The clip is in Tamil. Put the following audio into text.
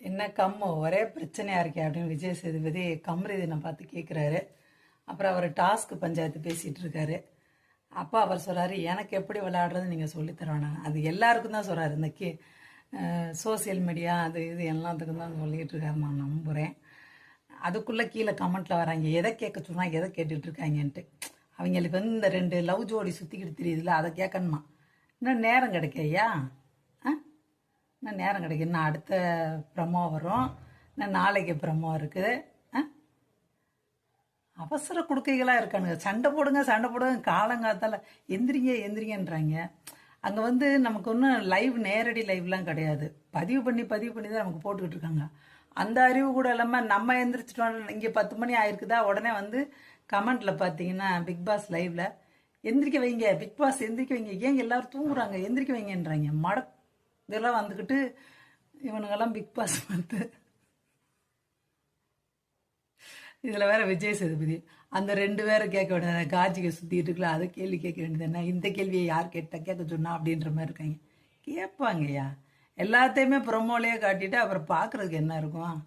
என்ன கம்மு ஒரே பிரச்சனையா இருக்கே அப்படின்னு விஜய் சேதுபதி கம்ரிதனை பார்த்து கேட்குறாரு. அப்புறம் அவர் டாஸ்க் பஞ்சாயத்து பேசிட்டு இருக்காரு. அப்பா அவர் சொல்றாரு, எனக்கு எப்படி விளையாடுறது நீங்கள் சொல்லித்தருவேன். அது எல்லாருக்கும் தான் சொல்றாரு. இந்த சோசியல் மீடியா அது இது எல்லாத்துக்கும் தான் சொல்லிட்டு இருக்காரு. நான் நம்புகிறேன். அதுக்குள்ளே கீழே கமெண்ட்ல வராங்க, எதை கேட்க சொன்னா எதை கேட்டுட்டு இருக்காங்கன்ட்டு. அவங்களுக்கு வந்து இந்த 2 லவ் ஜோடி சுற்றிக்கிட்டு தெரியுதுல்ல, அதை கேட்கணுமா? இன்னும் நேரம் கிடைக்கையா? இன்னும் நேரம் கிடைக்கும். இன்னும் அடுத்த ப்ரமோ வரும். இன்னும் நாளைக்கு ப்ரமோ இருக்குது. அவசர கொடுக்கைகளாக இருக்கானுங்க. சண்டை போடுங்க காலங்காத்தால எந்திரிங்க எந்திரிங்கன்றாங்க. அங்கே வந்து நமக்கு ஒன்றும் லைவ் நேரடி லைவ்லாம் கிடையாது. பதிவு பண்ணி தான் நமக்கு போட்டுக்கிட்டு இருக்காங்க. அந்த அறிவு கூட இல்லாமல் நம்ம எந்திரிச்சிட்டோம். இங்கே 10 மணி ஆயிருக்குதா, உடனே வந்து கமெண்ட்ல பார்த்தீங்கன்னா பிக் பாஸ் லைவ்ல எந்திரிக்க வைங்க, பிக் பாஸ் எந்திரிக்க வைங்க, ஏங்க எல்லாரும் தூங்குறாங்க எந்திரிக்க வைங்கன்றாங்க. இதெல்லாம் வந்துக்கிட்டு இவனுங்கெல்லாம் பிக் பாஸ் பார்த்து இதில் வேற விஜய் சேதுபதி அந்த 2 பேரை கேட்க வேண்டியது, காட்சிக்கு சுற்றிட்டு இருக்கலாம், அதை கேள்வி கேட்க வேண்டியது என்ன, இந்த கேள்வியை யார் கேட்க சொன்னா அப்படின்ற மாதிரி இருக்காங்க. கேட்பாங்கய்யா. எல்லாத்தையுமே ப்ரொமோலையே காட்டிட்டு அப்புறம் பார்க்குறதுக்கு என்ன இருக்கும்?